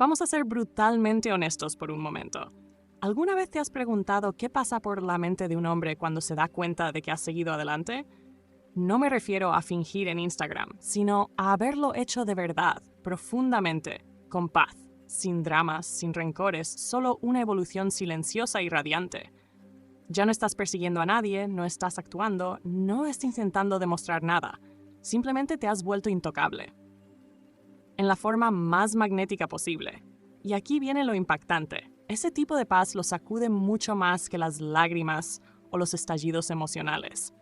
Vamos a ser brutalmente honestos por un momento. ¿Alguna vez te has preguntado qué pasa por la mente de un hombre cuando se da cuenta de que has seguido adelante? No me refiero a fingir en Instagram, sino a haberlo hecho de verdad, profundamente, con paz, sin dramas, sin rencores, solo una evolución silenciosa y radiante. Ya no estás persiguiendo a nadie, no estás actuando, no estás intentando demostrar nada. Simplemente te has vuelto intocable. En la forma más magnética posible. Y aquí viene lo impactante. Ese tipo de paz lo sacude mucho más que las lágrimas o los estallidos emocionales.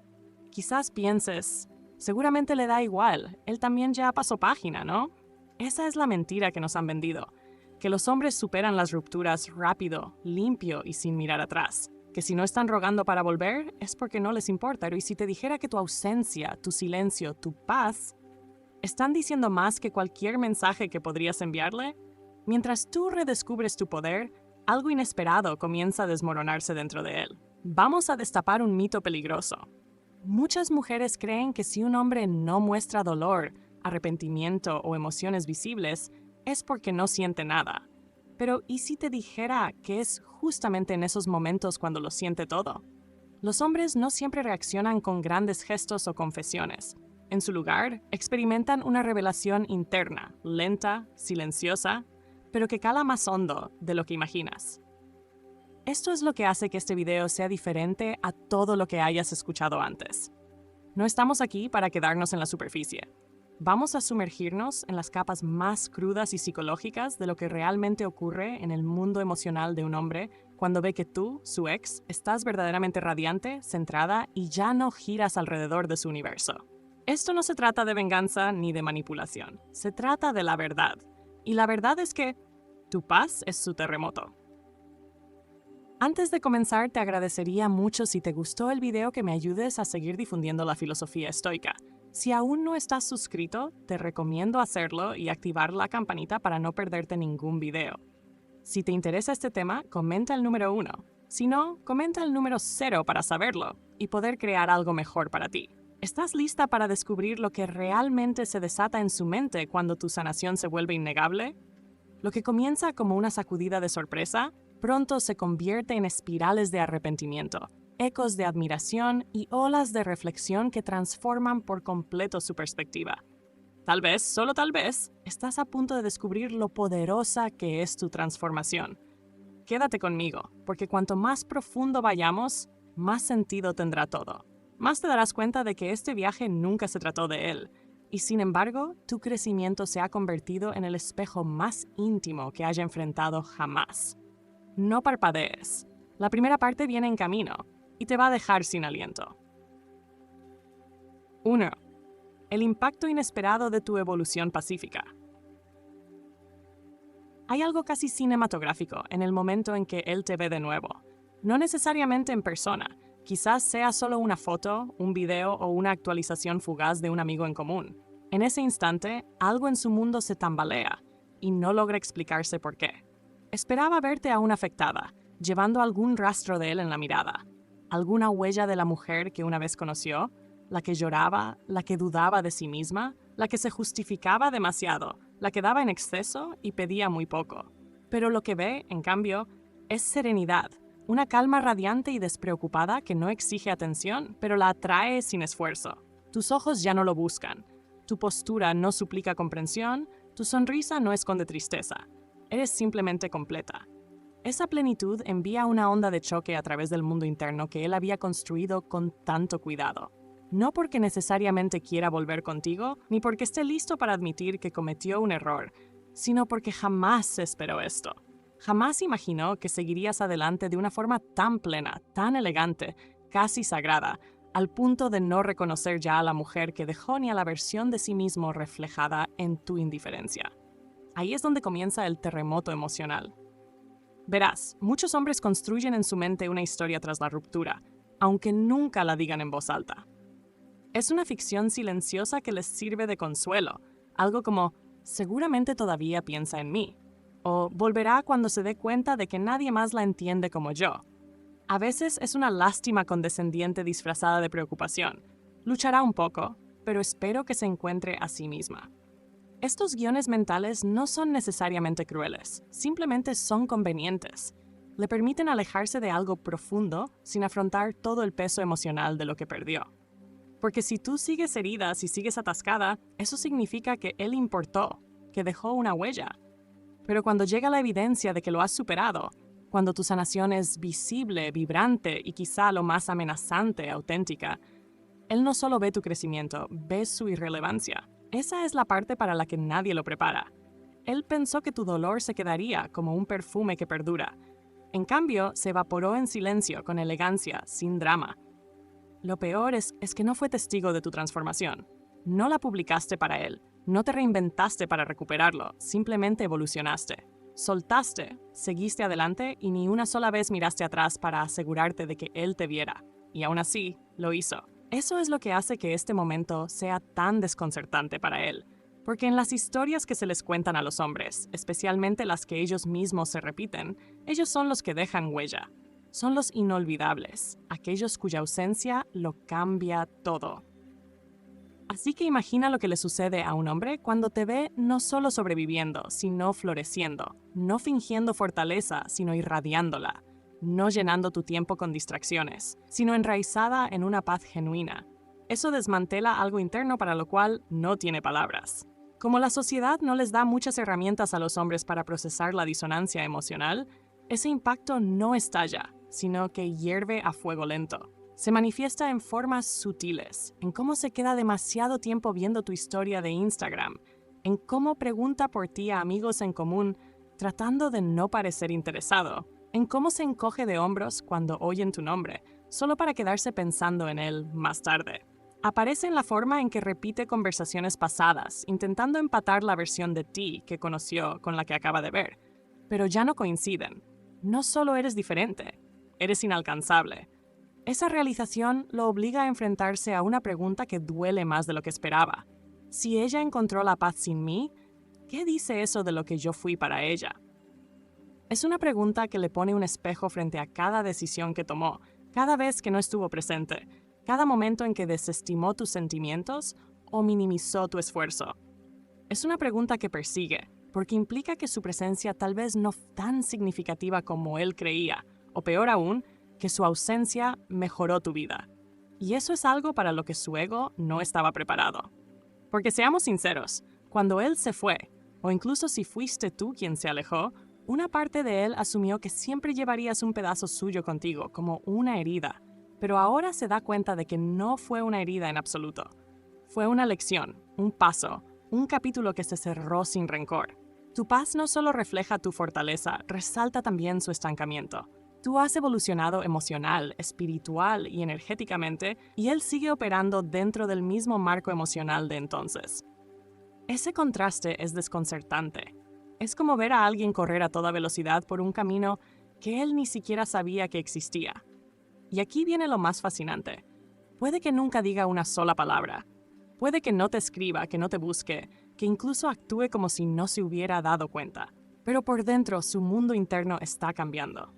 Quizás pienses, seguramente le da igual, él también ya pasó página, ¿no? Esa es la mentira que nos han vendido, que los hombres superan las rupturas rápido, limpio y sin mirar atrás, que si no están rogando para volver es porque no les importa, y si te dijera que tu ausencia, tu silencio, tu paz, están diciendo más que cualquier mensaje que podrías enviarle, mientras tú redescubres tu poder, algo inesperado comienza a desmoronarse dentro de él. Vamos a destapar un mito peligroso. Muchas mujeres creen que si un hombre no muestra dolor, arrepentimiento o emociones visibles, es porque no siente nada. Pero ¿y si te dijera que es justamente en esos momentos cuando lo siente todo? Los hombres no siempre reaccionan con grandes gestos o confesiones. En su lugar, experimentan una revelación interna, lenta, silenciosa, pero que cala más hondo de lo que imaginas. Esto es lo que hace que este video sea diferente a todo lo que hayas escuchado antes. No estamos aquí para quedarnos en la superficie. Vamos a sumergirnos en las capas más crudas y psicológicas de lo que realmente ocurre en el mundo emocional de un hombre cuando ve que tú, su ex, estás verdaderamente radiante, centrada y ya no giras alrededor de su universo. Esto no se trata de venganza ni de manipulación. Se trata de la verdad. Y la verdad es que tu paz es su terremoto. Antes de comenzar, te agradecería mucho si te gustó el video que me ayudes a seguir difundiendo la filosofía estoica. Si aún no estás suscrito, te recomiendo hacerlo y activar la campanita para no perderte ningún video. Si te interesa este tema, comenta el número 1. Si no, comenta el número 0 para saberlo y poder crear algo mejor para ti. ¿Estás lista para descubrir lo que realmente se desata en su mente cuando tu sanación se vuelve innegable? Lo que comienza como una sacudida de sorpresa, pronto se convierte en espirales de arrepentimiento, ecos de admiración y olas de reflexión que transforman por completo su perspectiva. Tal vez, solo tal vez, estás a punto de descubrir lo poderosa que es tu transformación. Quédate conmigo, porque cuanto más profundo vayamos, más sentido tendrá todo. Más te darás cuenta de que este viaje nunca se trató de él, y sin embargo, tu crecimiento se ha convertido en el espejo más íntimo que haya enfrentado jamás. No parpadees. La primera parte viene en camino y te va a dejar sin aliento. 1. El impacto inesperado de tu evolución pacífica. Hay algo casi cinematográfico en el momento en que él te ve de nuevo. No necesariamente en persona, quizás sea solo una foto, un video o una actualización fugaz de un amigo en común. En ese instante, algo en su mundo se tambalea y no logra explicarse por qué. Esperaba verte aún afectada, llevando algún rastro de él en la mirada. ¿Alguna huella de la mujer que una vez conoció? ¿La que lloraba? ¿La que dudaba de sí misma? ¿La que se justificaba demasiado? ¿La que daba en exceso y pedía muy poco? Pero lo que ve, en cambio, es serenidad, una calma radiante y despreocupada que no exige atención, pero la atrae sin esfuerzo. Tus ojos ya no lo buscan. Tu postura no suplica comprensión, tu sonrisa no esconde tristeza. Eres simplemente completa. Esa plenitud envía una onda de choque a través del mundo interno que él había construido con tanto cuidado. No porque necesariamente quiera volver contigo, ni porque esté listo para admitir que cometió un error, sino porque jamás esperó esto. Jamás imaginó que seguirías adelante de una forma tan plena, tan elegante, casi sagrada, al punto de no reconocer ya a la mujer que dejó ni a la versión de sí mismo reflejada en tu indiferencia. Ahí es donde comienza el terremoto emocional. Verás, muchos hombres construyen en su mente una historia tras la ruptura, aunque nunca la digan en voz alta. Es una ficción silenciosa que les sirve de consuelo, algo como, seguramente todavía piensa en mí, o volverá cuando se dé cuenta de que nadie más la entiende como yo. A veces es una lástima condescendiente disfrazada de preocupación. Luchará un poco, pero espero que se encuentre a sí misma. Estos guiones mentales no son necesariamente crueles, simplemente son convenientes. Le permiten alejarse de algo profundo sin afrontar todo el peso emocional de lo que perdió. Porque si tú sigues herida, si sigues atascada, eso significa que él importó, que dejó una huella. Pero cuando llega la evidencia de que lo has superado, cuando tu sanación es visible, vibrante y quizá lo más amenazante, auténtica, él no solo ve tu crecimiento, ve su irrelevancia. Esa es la parte para la que nadie lo prepara. Él pensó que tu dolor se quedaría como un perfume que perdura. En cambio, se evaporó en silencio, con elegancia, sin drama. Lo peor es que no fue testigo de tu transformación. No la publicaste para él, no te reinventaste para recuperarlo, simplemente evolucionaste. Soltaste, seguiste adelante y ni una sola vez miraste atrás para asegurarte de que él te viera. Y aún así, lo hizo. Eso es lo que hace que este momento sea tan desconcertante para él. Porque en las historias que se les cuentan a los hombres, especialmente las que ellos mismos se repiten, ellos son los que dejan huella. Son los inolvidables, aquellos cuya ausencia lo cambia todo. Así que imagina lo que le sucede a un hombre cuando te ve no solo sobreviviendo, sino floreciendo, no fingiendo fortaleza, sino irradiándola, no llenando tu tiempo con distracciones, sino enraizada en una paz genuina. Eso desmantela algo interno para lo cual no tiene palabras. Como la sociedad no les da muchas herramientas a los hombres para procesar la disonancia emocional, ese impacto no estalla, sino que hierve a fuego lento. Se manifiesta en formas sutiles, en cómo se queda demasiado tiempo viendo tu historia de Instagram, en cómo pregunta por ti a amigos en común, tratando de no parecer interesado, en cómo se encoge de hombros cuando oyen tu nombre, solo para quedarse pensando en él más tarde. Aparece en la forma en que repite conversaciones pasadas, intentando empatar la versión de ti que conoció con la que acaba de ver. Pero ya no coinciden. No solo eres diferente, eres inalcanzable. Esa realización lo obliga a enfrentarse a una pregunta que duele más de lo que esperaba. Si ella encontró la paz sin mí, ¿qué dice eso de lo que yo fui para ella? Es una pregunta que le pone un espejo frente a cada decisión que tomó, cada vez que no estuvo presente, cada momento en que desestimó tus sentimientos o minimizó tu esfuerzo. Es una pregunta que persigue, porque implica que su presencia tal vez no fue tan significativa como él creía, o peor aún, que su ausencia mejoró tu vida. Y eso es algo para lo que su ego no estaba preparado. Porque seamos sinceros, cuando él se fue, o incluso si fuiste tú quien se alejó, una parte de él asumió que siempre llevarías un pedazo suyo contigo, como una herida. Pero ahora se da cuenta de que no fue una herida en absoluto. Fue una lección, un paso, un capítulo que se cerró sin rencor. Tu paz no solo refleja tu fortaleza, resalta también su estancamiento. Tú has evolucionado emocional, espiritual y energéticamente, y él sigue operando dentro del mismo marco emocional de entonces. Ese contraste es desconcertante. Es como ver a alguien correr a toda velocidad por un camino que él ni siquiera sabía que existía. Y aquí viene lo más fascinante. Puede que nunca diga una sola palabra. Puede que no te escriba, que no te busque, que incluso actúe como si no se hubiera dado cuenta. Pero por dentro su mundo interno está cambiando.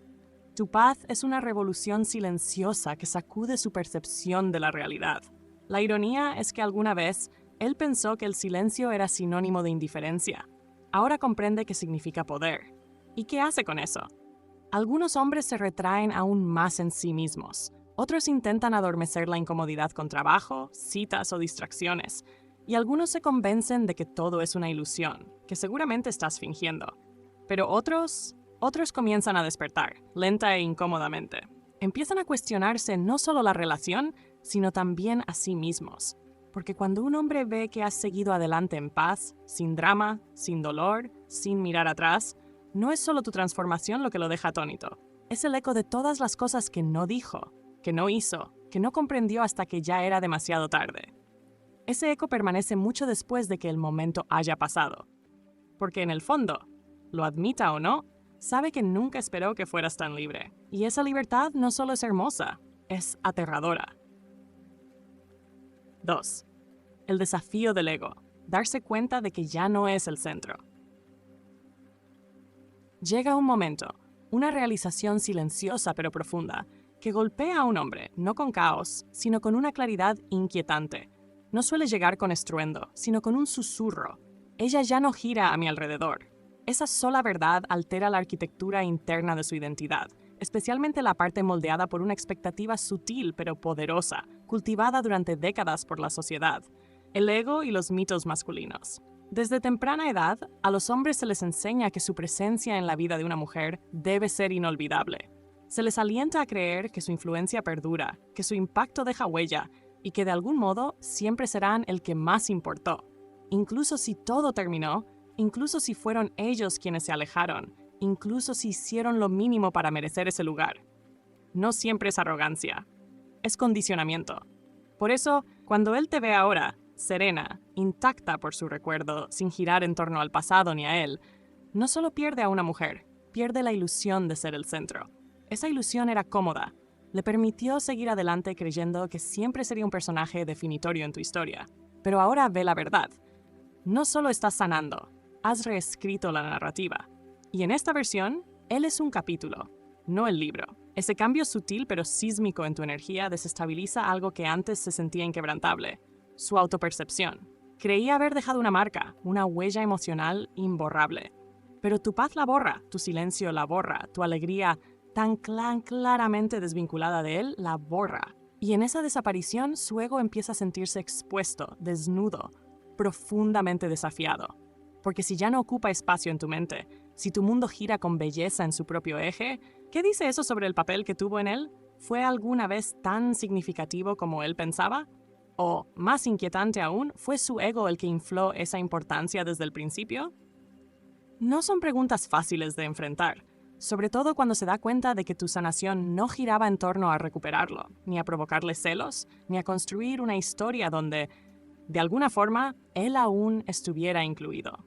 Tu paz es una revolución silenciosa que sacude su percepción de la realidad. La ironía es que alguna vez él pensó que el silencio era sinónimo de indiferencia. Ahora comprende que significa poder. ¿Y qué hace con eso? Algunos hombres se retraen aún más en sí mismos. Otros intentan adormecer la incomodidad con trabajo, citas o distracciones. Y algunos se convencen de que todo es una ilusión, que seguramente estás fingiendo. Pero otros comienzan a despertar, lenta e incómodamente. Empiezan a cuestionarse no solo la relación, sino también a sí mismos. Porque cuando un hombre ve que has seguido adelante en paz, sin drama, sin dolor, sin mirar atrás, no es solo tu transformación lo que lo deja atónito. Es el eco de todas las cosas que no dijo, que no hizo, que no comprendió hasta que ya era demasiado tarde. Ese eco permanece mucho después de que el momento haya pasado. Porque en el fondo, lo admita o no, sabe que nunca esperó que fueras tan libre. Y esa libertad no solo es hermosa, es aterradora. 2. El desafío del ego. Darse cuenta de que ya no es el centro. Llega un momento, una realización silenciosa pero profunda, que golpea a un hombre, no con caos, sino con una claridad inquietante. No suele llegar con estruendo, sino con un susurro. Ella ya no gira a mi alrededor. Esa sola verdad altera la arquitectura interna de su identidad, especialmente la parte moldeada por una expectativa sutil pero poderosa, cultivada durante décadas por la sociedad, el ego y los mitos masculinos. Desde temprana edad, a los hombres se les enseña que su presencia en la vida de una mujer debe ser inolvidable. Se les alienta a creer que su influencia perdura, que su impacto deja huella y que de algún modo siempre serán el que más importó. Incluso si todo terminó, incluso si fueron ellos quienes se alejaron, incluso si hicieron lo mínimo para merecer ese lugar. No siempre es arrogancia, es condicionamiento. Por eso, cuando él te ve ahora, serena, intacta por su recuerdo, sin girar en torno al pasado ni a él, no solo pierde a una mujer, pierde la ilusión de ser el centro. Esa ilusión era cómoda, le permitió seguir adelante creyendo que siempre sería un personaje definitorio en tu historia. Pero ahora ve la verdad. No solo estás sanando, has reescrito la narrativa. Y en esta versión, él es un capítulo, no el libro. Ese cambio sutil pero sísmico en tu energía desestabiliza algo que antes se sentía inquebrantable, su autopercepción. Creía haber dejado una marca, una huella emocional imborrable. Pero tu paz la borra, tu silencio la borra, tu alegría tan claramente desvinculada de él la borra. Y en esa desaparición su ego empieza a sentirse expuesto, desnudo, profundamente desafiado. Porque si ya no ocupa espacio en tu mente, si tu mundo gira con belleza en su propio eje, ¿qué dice eso sobre el papel que tuvo en él? ¿Fue alguna vez tan significativo como él pensaba? O, más inquietante aún, ¿fue su ego el que infló esa importancia desde el principio? No son preguntas fáciles de enfrentar, sobre todo cuando se da cuenta de que tu sanación no giraba en torno a recuperarlo, ni a provocarle celos, ni a construir una historia donde, de alguna forma, él aún estuviera incluido.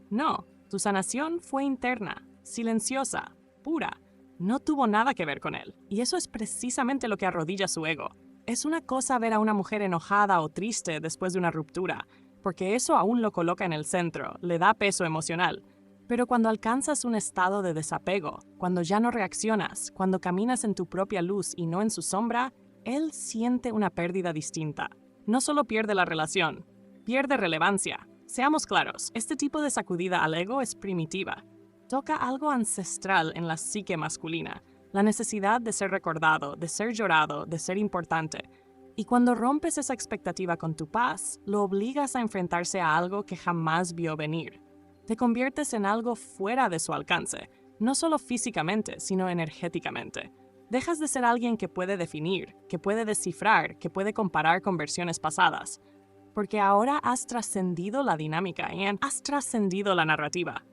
No, tu sanación fue interna, silenciosa, pura. No tuvo nada que ver con él. Y eso es precisamente lo que arrodilla su ego. Es una cosa ver a una mujer enojada o triste después de una ruptura, porque eso aún lo coloca en el centro, le da peso emocional. Pero cuando alcanzas un estado de desapego, cuando ya no reaccionas, cuando caminas en tu propia luz y no en su sombra, él siente una pérdida distinta. No solo pierde la relación, pierde relevancia. Seamos claros, este tipo de sacudida al ego es primitiva. Toca algo ancestral en la psique masculina, la necesidad de ser recordado, de ser llorado, de ser importante. Y cuando rompes esa expectativa con tu paz, lo obligas a enfrentarse a algo que jamás vio venir. Te conviertes en algo fuera de su alcance, no solo físicamente, sino energéticamente. Dejas de ser alguien que puede definir, que puede descifrar, que puede comparar con versiones pasadas. Porque ahora has trascendido la dinámica y has trascendido la narrativa.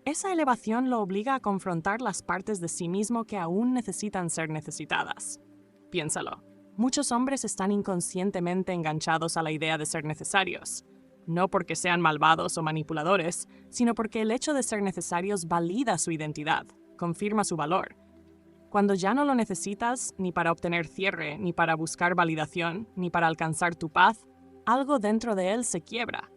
Esa elevación lo obliga a confrontar las partes de sí mismo que aún necesitan ser necesitadas. Piénsalo. Muchos hombres están inconscientemente enganchados a la idea de ser necesarios. No porque sean malvados o manipuladores, sino porque el hecho de ser necesarios valida su identidad, confirma su valor. Cuando ya no lo necesitas, ni para obtener cierre, ni para buscar validación, ni para alcanzar tu paz, algo dentro de él se quiebra.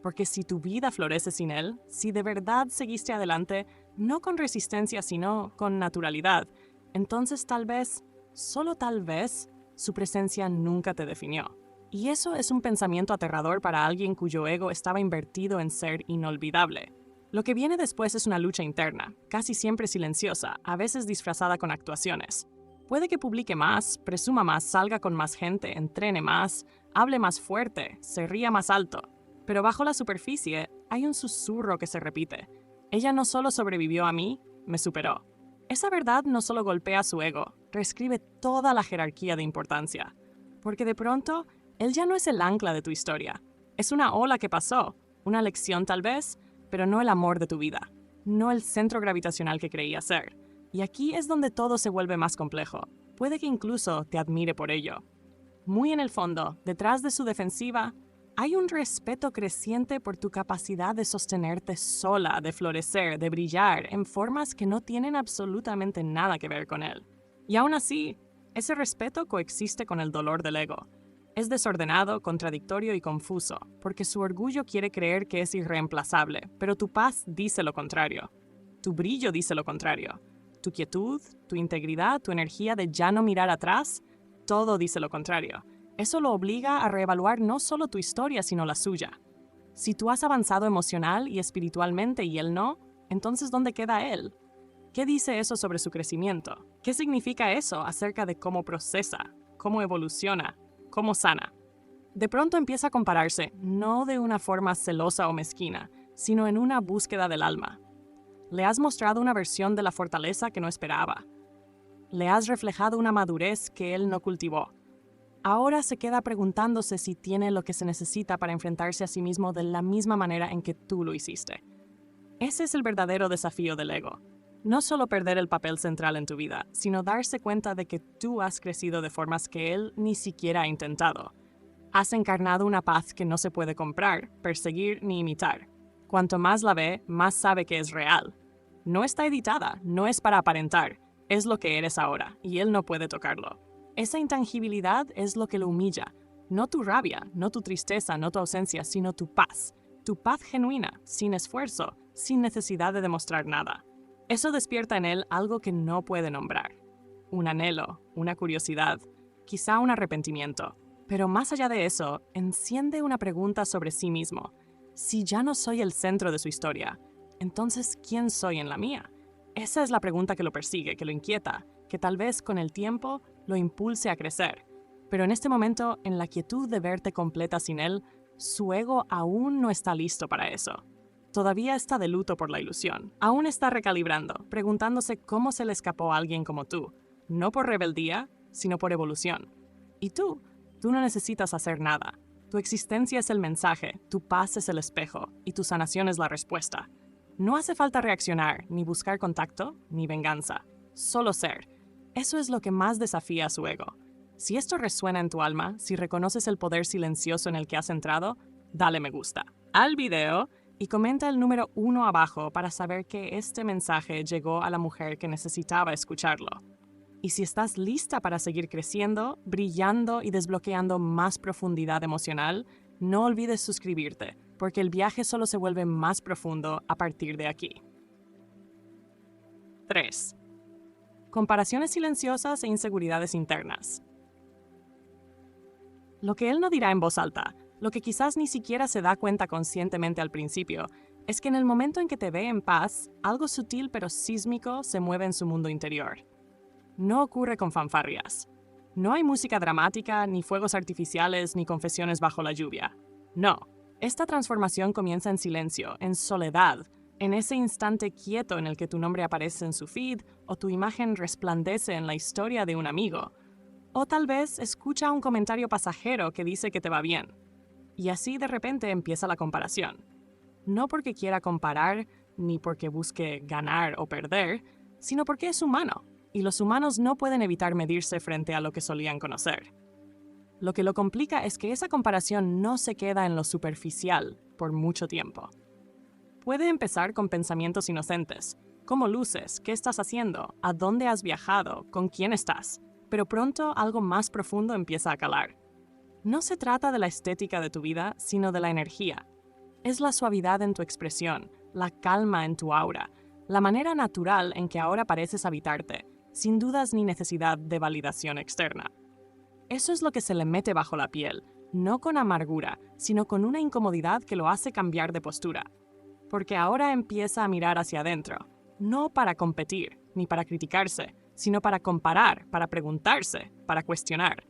Porque si tu vida florece sin él, si de verdad seguiste adelante, no con resistencia, sino con naturalidad, entonces tal vez, solo tal vez, su presencia nunca te definió. Y eso es un pensamiento aterrador para alguien cuyo ego estaba invertido en ser inolvidable. Lo que viene después es una lucha interna, casi siempre silenciosa, a veces disfrazada con actuaciones. Puede que publique más, presuma más, salga con más gente, entrene más, hable más fuerte, se ría más alto. Pero bajo la superficie hay un susurro que se repite. Ella no solo sobrevivió a mí, me superó. Esa verdad no solo golpea su ego, reescribe toda la jerarquía de importancia. Porque de pronto, él ya no es el ancla de tu historia. Es una ola que pasó, una lección tal vez, pero no el amor de tu vida, no el centro gravitacional que creía ser. Y aquí es donde todo se vuelve más complejo. Puede que incluso te admire por ello. Muy en el fondo, detrás de su defensiva, hay un respeto creciente por tu capacidad de sostenerte sola, de florecer, de brillar en formas que no tienen absolutamente nada que ver con él. Y aún así, ese respeto coexiste con el dolor del ego. Es desordenado, contradictorio y confuso, porque su orgullo quiere creer que es irreemplazable, pero tu paz dice lo contrario. Tu brillo dice lo contrario. Tu quietud, tu integridad, tu energía de ya no mirar atrás, todo dice lo contrario. Eso lo obliga a reevaluar no solo tu historia, sino la suya. Si tú has avanzado emocional y espiritualmente y él no, entonces ¿dónde queda él? ¿Qué dice eso sobre su crecimiento? ¿Qué significa eso acerca de cómo procesa, cómo evoluciona, cómo sana? De pronto empieza a compararse, no de una forma celosa o mezquina, sino en una búsqueda del alma. Le has mostrado una versión de la fortaleza que no esperaba. Le has reflejado una madurez que él no cultivó. Ahora se queda preguntándose si tiene lo que se necesita para enfrentarse a sí mismo de la misma manera en que tú lo hiciste. Ese es el verdadero desafío del ego. No solo perder el papel central en tu vida, sino darse cuenta de que tú has crecido de formas que él ni siquiera ha intentado. Has encarnado una paz que no se puede comprar, perseguir ni imitar. Cuanto más la ve, más sabe que es real. No está editada, no es para aparentar, es lo que eres ahora, y él no puede tocarlo. Esa intangibilidad es lo que lo humilla. No tu rabia, no tu tristeza, no tu ausencia, sino tu paz. Tu paz genuina, sin esfuerzo, sin necesidad de demostrar nada. Eso despierta en él algo que no puede nombrar. Un anhelo, una curiosidad, quizá un arrepentimiento. Pero más allá de eso, enciende una pregunta sobre sí mismo. Si ya no soy el centro de su historia, entonces ¿quién soy en la mía? Esa es la pregunta que lo persigue, que lo inquieta, que tal vez con el tiempo lo impulse a crecer. Pero en este momento, en la quietud de verte completa sin él, su ego aún no está listo para eso. Todavía está de luto por la ilusión. Aún está recalibrando, preguntándose cómo se le escapó a alguien como tú. No por rebeldía, sino por evolución. ¿Y tú? Tú no necesitas hacer nada. Tu existencia es el mensaje, tu paz es el espejo, y tu sanación es la respuesta. No hace falta reaccionar, ni buscar contacto, ni venganza. Solo ser. Eso es lo que más desafía a su ego. Si esto resuena en tu alma, si reconoces el poder silencioso en el que has entrado, dale me gusta al video y comenta el número 1 abajo para saber que este mensaje llegó a la mujer que necesitaba escucharlo. Y si estás lista para seguir creciendo, brillando y desbloqueando más profundidad emocional, no olvides suscribirte, porque el viaje solo se vuelve más profundo a partir de aquí. 3. Comparaciones silenciosas e inseguridades internas. Lo que él no dirá en voz alta, lo que quizás ni siquiera se da cuenta conscientemente al principio, es que en el momento en que te ve en paz, algo sutil pero sísmico se mueve en su mundo interior. No ocurre con fanfarrias. No hay música dramática, ni fuegos artificiales, ni confesiones bajo la lluvia. No, esta transformación comienza en silencio, en soledad, en ese instante quieto en el que tu nombre aparece en su feed o tu imagen resplandece en la historia de un amigo. O tal vez escucha un comentario pasajero que dice que te va bien. Y así de repente empieza la comparación. No porque quiera comparar, ni porque busque ganar o perder, sino porque es humano, y los humanos no pueden evitar medirse frente a lo que solían conocer. Lo que lo complica es que esa comparación no se queda en lo superficial por mucho tiempo. Puede empezar con pensamientos inocentes. ¿Cómo luces? ¿Qué estás haciendo? ¿A dónde has viajado? ¿Con quién estás? Pero pronto algo más profundo empieza a calar. No se trata de la estética de tu vida, sino de la energía. Es la suavidad en tu expresión, la calma en tu aura, la manera natural en que ahora pareces habitarte, sin dudas ni necesidad de validación externa. Eso es lo que se le mete bajo la piel, no con amargura, sino con una incomodidad que lo hace cambiar de postura. Porque ahora empieza a mirar hacia adentro, no para competir, ni para criticarse, sino para comparar, para preguntarse, para cuestionar.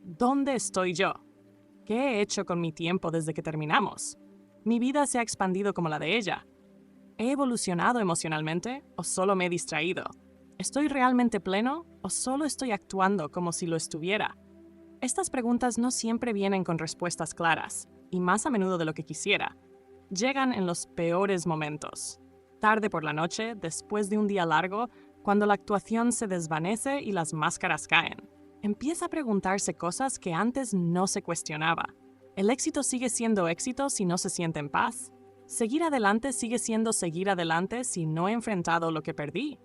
¿Dónde estoy yo? ¿Qué he hecho con mi tiempo desde que terminamos? ¿Mi vida se ha expandido como la de ella? ¿He evolucionado emocionalmente o solo me he distraído? ¿Estoy realmente pleno o solo estoy actuando como si lo estuviera? Estas preguntas no siempre vienen con respuestas claras, y más a menudo de lo que quisiera. Llegan en los peores momentos. Tarde por la noche, después de un día largo, cuando la actuación se desvanece y las máscaras caen. Empieza a preguntarse cosas que antes no se cuestionaba. ¿El éxito sigue siendo éxito si no se siente en paz? ¿Seguir adelante sigue siendo seguir adelante si no he enfrentado lo que perdí?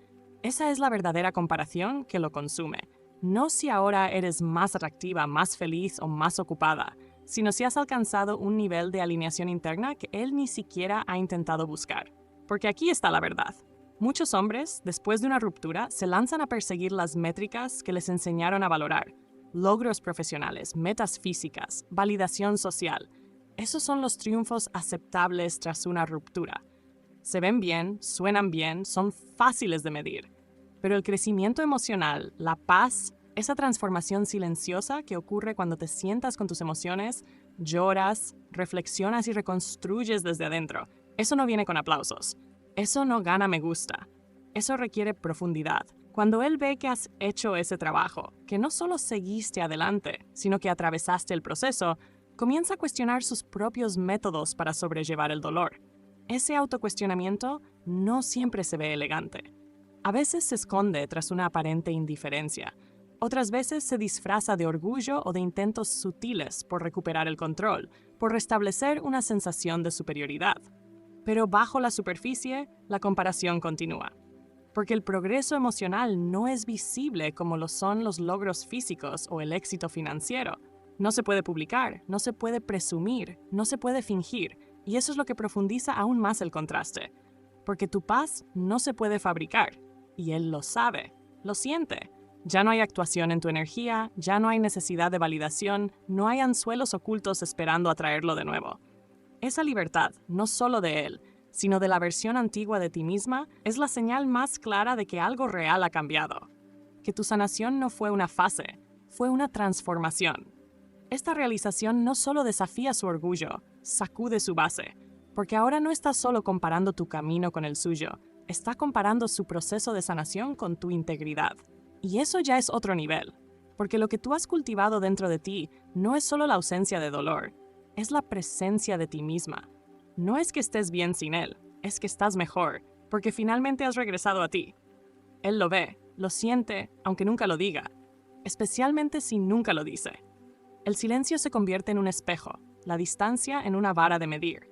Esa es la verdadera comparación que lo consume. No si ahora eres más atractiva, más feliz o más ocupada, sino si has alcanzado un nivel de alineación interna que él ni siquiera ha intentado buscar. Porque aquí está la verdad. Muchos hombres, después de una ruptura, se lanzan a perseguir las métricas que les enseñaron a valorar. Logros profesionales, metas físicas, validación social. Esos son los triunfos aceptables tras una ruptura. Se ven bien, suenan bien, son fáciles de medir. Pero el crecimiento emocional, la paz, esa transformación silenciosa que ocurre cuando te sientas con tus emociones, lloras, reflexionas y reconstruyes desde adentro, eso no viene con aplausos. Eso no gana me gusta. Eso requiere profundidad. Cuando él ve que has hecho ese trabajo, que no solo seguiste adelante, sino que atravesaste el proceso, comienza a cuestionar sus propios métodos para sobrellevar el dolor. Ese autocuestionamiento no siempre se ve elegante. A veces se esconde tras una aparente indiferencia. Otras veces se disfraza de orgullo o de intentos sutiles por recuperar el control, por restablecer una sensación de superioridad. Pero bajo la superficie, la comparación continúa. Porque el progreso emocional no es visible como lo son los logros físicos o el éxito financiero. No se puede publicar, no se puede presumir, no se puede fingir, y eso es lo que profundiza aún más el contraste. Porque tu paz no se puede fabricar, y él lo sabe, lo siente. Ya no hay actuación en tu energía, ya no hay necesidad de validación, no hay anzuelos ocultos esperando atraerlo de nuevo. Esa libertad, no solo de él, sino de la versión antigua de ti misma, es la señal más clara de que algo real ha cambiado. Que tu sanación no fue una fase, fue una transformación. Esta realización no solo desafía su orgullo, sacude su base, porque ahora no estás solo comparando tu camino con el suyo, está comparando su proceso de sanación con tu integridad. Y eso ya es otro nivel, porque lo que tú has cultivado dentro de ti no es solo la ausencia de dolor, es la presencia de ti misma. No es que estés bien sin él, es que estás mejor, porque finalmente has regresado a ti. Él lo ve, lo siente, aunque nunca lo diga, especialmente si nunca lo dice. El silencio se convierte en un espejo, la distancia en una vara de medir.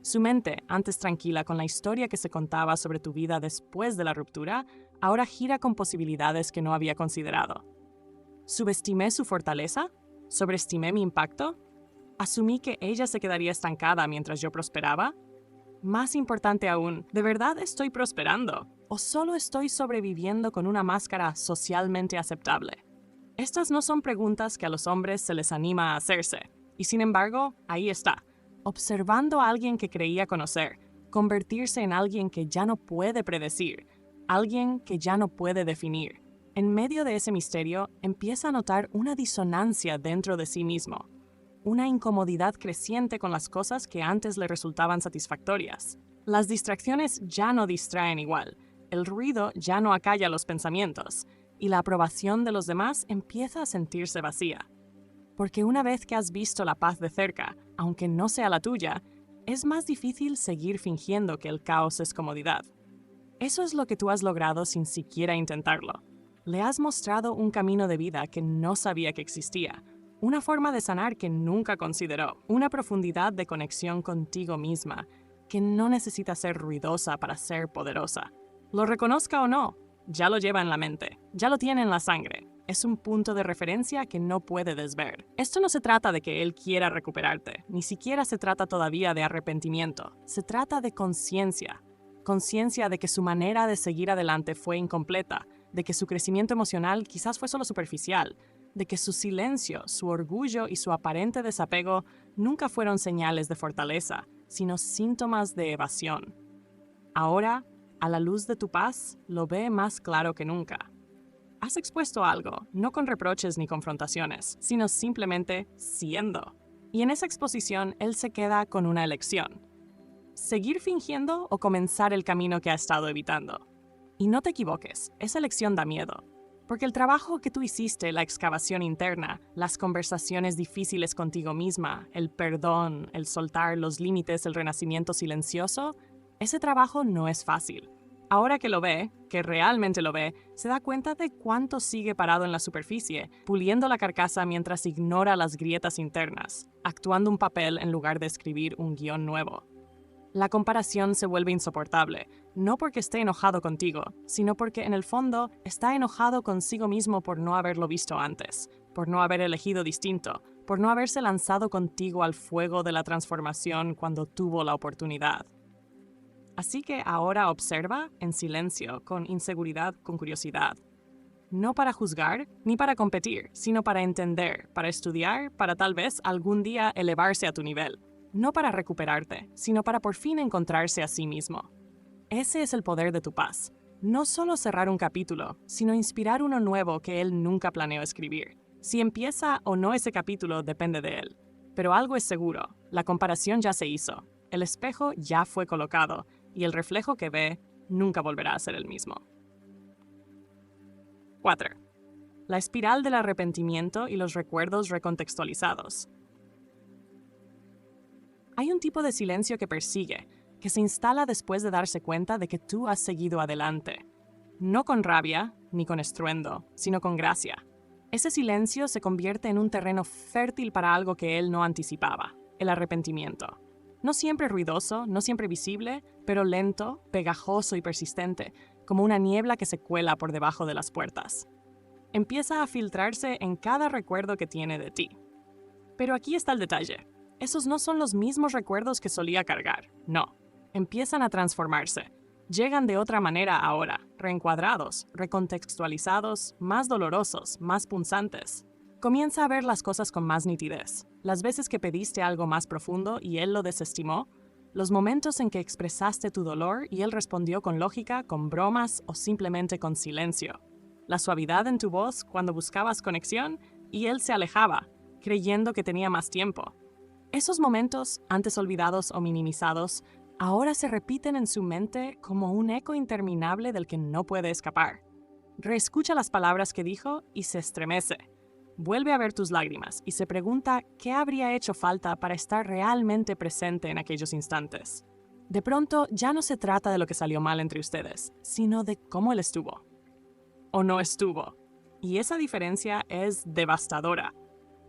Su mente, antes tranquila con la historia que se contaba sobre tu vida después de la ruptura, ahora gira con posibilidades que no había considerado. ¿Subestimé su fortaleza? ¿Sobreestimé mi impacto? ¿Asumí que ella se quedaría estancada mientras yo prosperaba? Más importante aún, ¿de verdad estoy prosperando? ¿O solo estoy sobreviviendo con una máscara socialmente aceptable? Estas no son preguntas que a los hombres se les anima a hacerse, y sin embargo, ahí está, observando a alguien que creía conocer, convertirse en alguien que ya no puede predecir, alguien que ya no puede definir. En medio de ese misterio, empieza a notar una disonancia dentro de sí mismo, una incomodidad creciente con las cosas que antes le resultaban satisfactorias. Las distracciones ya no distraen igual, el ruido ya no acalla los pensamientos, y la aprobación de los demás empieza a sentirse vacía. Porque una vez que has visto la paz de cerca, aunque no sea la tuya, es más difícil seguir fingiendo que el caos es comodidad. Eso es lo que tú has logrado sin siquiera intentarlo. Le has mostrado un camino de vida que no sabía que existía, una forma de sanar que nunca consideró, una profundidad de conexión contigo misma, que no necesita ser ruidosa para ser poderosa. Lo reconozca o no, ya lo lleva en la mente, ya lo tiene en la sangre. Es un punto de referencia que no puede desver. Esto no se trata de que él quiera recuperarte, ni siquiera se trata todavía de arrepentimiento. Se trata de conciencia. Conciencia de que su manera de seguir adelante fue incompleta, de que su crecimiento emocional quizás fue solo superficial, de que su silencio, su orgullo y su aparente desapego nunca fueron señales de fortaleza, sino síntomas de evasión. Ahora, a la luz de tu paz, lo ve más claro que nunca. Has expuesto algo, no con reproches ni confrontaciones, sino simplemente siendo. Y en esa exposición, él se queda con una elección. ¿Seguir fingiendo o comenzar el camino que ha estado evitando? Y no te equivoques, esa elección da miedo. Porque el trabajo que tú hiciste, la excavación interna, las conversaciones difíciles contigo misma, el perdón, el soltar los límites, el renacimiento silencioso, ese trabajo no es fácil. Ahora que lo ve, que realmente lo ve, se da cuenta de cuánto sigue parado en la superficie, puliendo la carcasa mientras ignora las grietas internas, actuando un papel en lugar de escribir un guión nuevo. La comparación se vuelve insoportable, no porque esté enojado contigo, sino porque en el fondo está enojado consigo mismo por no haberlo visto antes, por no haber elegido distinto, por no haberse lanzado contigo al fuego de la transformación cuando tuvo la oportunidad. Así que ahora observa en silencio, con inseguridad, con curiosidad. No para juzgar ni para competir, sino para entender, para estudiar, para tal vez algún día elevarse a tu nivel. no para recuperarte, sino para por fin encontrarse a sí mismo. Ese es el poder de tu paz. No solo cerrar un capítulo, sino inspirar uno nuevo que él nunca planeó escribir. Si empieza o no ese capítulo depende de él. Pero algo es seguro, la comparación ya se hizo, el espejo ya fue colocado y el reflejo que ve nunca volverá a ser el mismo. 4. La espiral del arrepentimiento y los recuerdos recontextualizados. Hay un tipo de silencio que persigue, que se instala después de darse cuenta de que tú has seguido adelante. No con rabia, ni con estruendo, sino con gracia. Ese silencio se convierte en un terreno fértil para algo que él no anticipaba, el arrepentimiento. No siempre ruidoso, no siempre visible, pero lento, pegajoso y persistente, como una niebla que se cuela por debajo de las puertas. Empieza a filtrarse en cada recuerdo que tiene de ti. Pero aquí está el detalle. Esos no son los mismos recuerdos que solía cargar, no. Empiezan a transformarse. Llegan de otra manera ahora, reencuadrados, recontextualizados, más dolorosos, más punzantes. Comienza a ver las cosas con más nitidez. Las veces que pediste algo más profundo y él lo desestimó, los momentos en que expresaste tu dolor y él respondió con lógica, con bromas o simplemente con silencio. La suavidad en tu voz cuando buscabas conexión y él se alejaba, creyendo que tenía más tiempo. Esos momentos, antes olvidados o minimizados, ahora se repiten en su mente como un eco interminable del que no puede escapar. Reescucha las palabras que dijo y se estremece. Vuelve a ver tus lágrimas y se pregunta qué habría hecho falta para estar realmente presente en aquellos instantes. De pronto, ya no se trata de lo que salió mal entre ustedes, sino de cómo él estuvo. O no estuvo. Y esa diferencia es devastadora.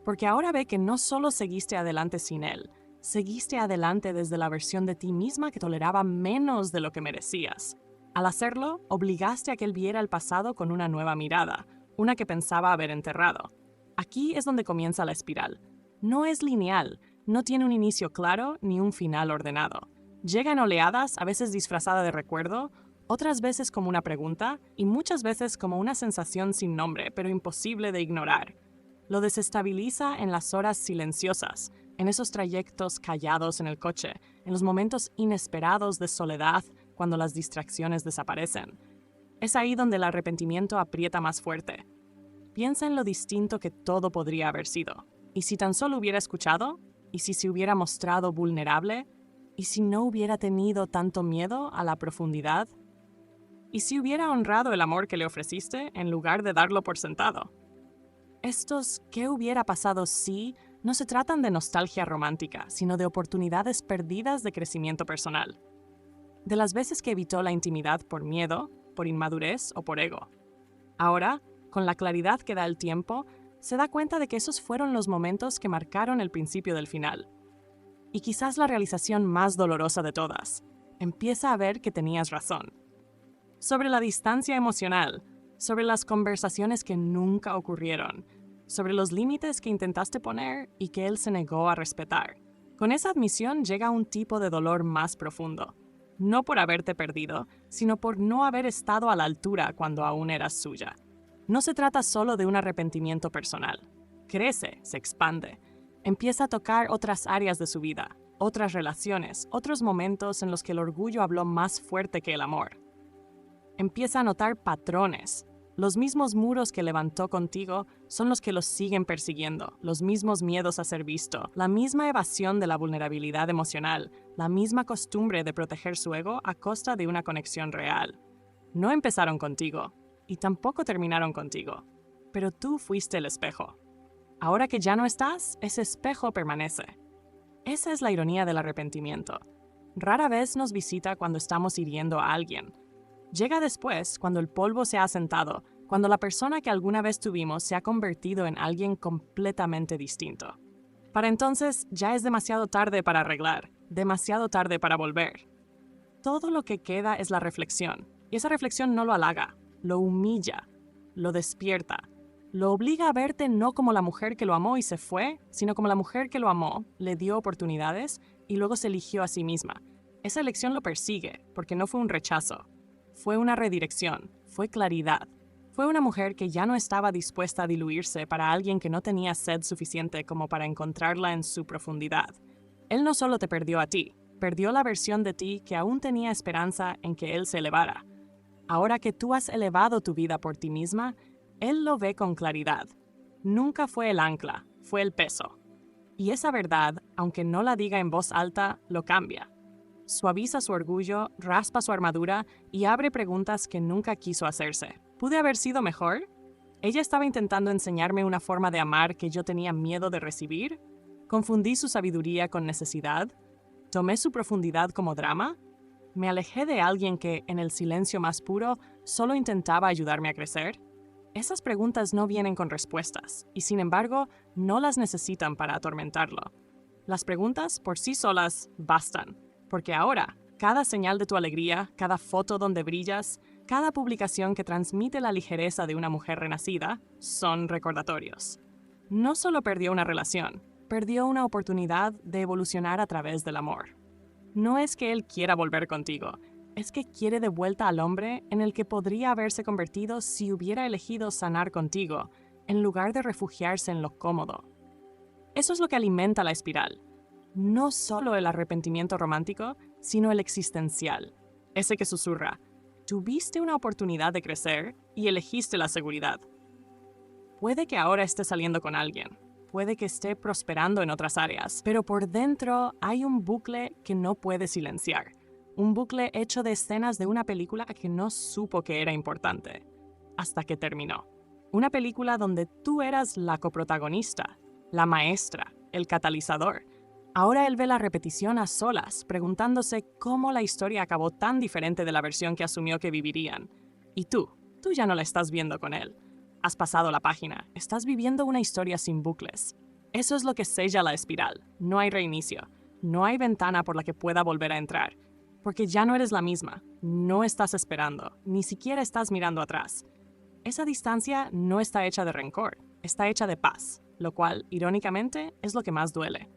Porque ahora ve que no solo seguiste adelante sin él, seguiste adelante desde la versión de ti misma que toleraba menos de lo que merecías. Al hacerlo, obligaste a que él viera el pasado con una nueva mirada, una que pensaba haber enterrado. Aquí es donde comienza la espiral. No es lineal, no tiene un inicio claro ni un final ordenado. Llega en oleadas, a veces disfrazada de recuerdo, otras veces como una pregunta y muchas veces como una sensación sin nombre, pero imposible de ignorar. Lo desestabiliza en las horas silenciosas, en esos trayectos callados en el coche, en los momentos inesperados de soledad cuando las distracciones desaparecen. Es ahí donde el arrepentimiento aprieta más fuerte. Piensa en lo distinto que todo podría haber sido. ¿Y si tan solo hubiera escuchado? ¿Y si se hubiera mostrado vulnerable? ¿Y si no hubiera tenido tanto miedo a la profundidad? ¿Y si hubiera honrado el amor que le ofreciste en lugar de darlo por sentado? Estos ¿qué hubiera pasado si? No se tratan de nostalgia romántica, sino de oportunidades perdidas de crecimiento personal. De las veces que evitó la intimidad por miedo, por inmadurez o por ego. Ahora, con la claridad que da el tiempo, se da cuenta de que esos fueron los momentos que marcaron el principio del final. Y quizás la realización más dolorosa de todas. Empieza a ver que tenías razón. Sobre la distancia emocional, sobre las conversaciones que nunca ocurrieron, sobre los límites que intentaste poner y que él se negó a respetar. Con esa admisión llega un tipo de dolor más profundo. No por haberte perdido, sino por no haber estado a la altura cuando aún eras suya. No se trata solo de un arrepentimiento personal. Crece, se expande. Empieza a tocar otras áreas de su vida, otras relaciones, otros momentos en los que el orgullo habló más fuerte que el amor. Empieza a notar patrones. Los mismos muros que levantó contigo son los que los siguen persiguiendo, los mismos miedos a ser visto, la misma evasión de la vulnerabilidad emocional, la misma costumbre de proteger su ego a costa de una conexión real. No empezaron contigo, y tampoco terminaron contigo, pero tú fuiste el espejo. Ahora que ya no estás, ese espejo permanece. Esa es la ironía del arrepentimiento. Rara vez nos visita cuando estamos hiriendo a alguien. Llega después, cuando el polvo se ha asentado, cuando la persona que alguna vez tuvimos se ha convertido en alguien completamente distinto. Para entonces, ya es demasiado tarde para arreglar, demasiado tarde para volver. Todo lo que queda es la reflexión, y esa reflexión no lo halaga, lo humilla, lo despierta, lo obliga a verte no como la mujer que lo amó y se fue, sino como la mujer que lo amó, le dio oportunidades y luego se eligió a sí misma. Esa elección lo persigue, porque no fue un rechazo. Fue una redirección, fue claridad. Fue una mujer que ya no estaba dispuesta a diluirse para alguien que no tenía sed suficiente como para encontrarla en su profundidad. Él no solo te perdió a ti, perdió la versión de ti que aún tenía esperanza en que él se elevara. Ahora que tú has elevado tu vida por ti misma, él lo ve con claridad. Nunca fue el ancla, fue el peso. Y esa verdad, aunque no la diga en voz alta, lo cambia. Suaviza su orgullo, raspa su armadura y abre preguntas que nunca quiso hacerse. ¿Pude haber sido mejor? ¿Ella estaba intentando enseñarme una forma de amar que yo tenía miedo de recibir? ¿Confundí su sabiduría con necesidad? ¿Tomé su profundidad como drama? ¿Me alejé de alguien que, en el silencio más puro, solo intentaba ayudarme a crecer? Esas preguntas no vienen con respuestas, y sin embargo, no las necesitan para atormentarlo. Las preguntas, por sí solas, bastan, porque ahora, cada señal de tu alegría, cada foto donde brillas, cada publicación que transmite la ligereza de una mujer renacida, son recordatorios. No solo perdió una relación, perdió una oportunidad de evolucionar a través del amor. No es que él quiera volver contigo, es que quiere de vuelta al hombre en el que podría haberse convertido si hubiera elegido sanar contigo, en lugar de refugiarse en lo cómodo. Eso es lo que alimenta la espiral. No solo el arrepentimiento romántico, sino el existencial. Ese que susurra, tuviste una oportunidad de crecer y elegiste la seguridad. Puede que ahora esté saliendo con alguien, puede que esté prosperando en otras áreas, pero por dentro hay un bucle que no puede silenciar. Un bucle hecho de escenas de una película que no supo que era importante, hasta que terminó. Una película donde tú eras la coprotagonista, la maestra, el catalizador. Ahora él ve la repetición a solas, preguntándose cómo la historia acabó tan diferente de la versión que asumió que vivirían. Y tú ya no la estás viendo con él. Has pasado la página, estás viviendo una historia sin bucles. Eso es lo que sella la espiral. No hay reinicio, no hay ventana por la que pueda volver a entrar. Porque ya no eres la misma, no estás esperando, ni siquiera estás mirando atrás. Esa distancia no está hecha de rencor, está hecha de paz, lo cual, irónicamente, es lo que más duele.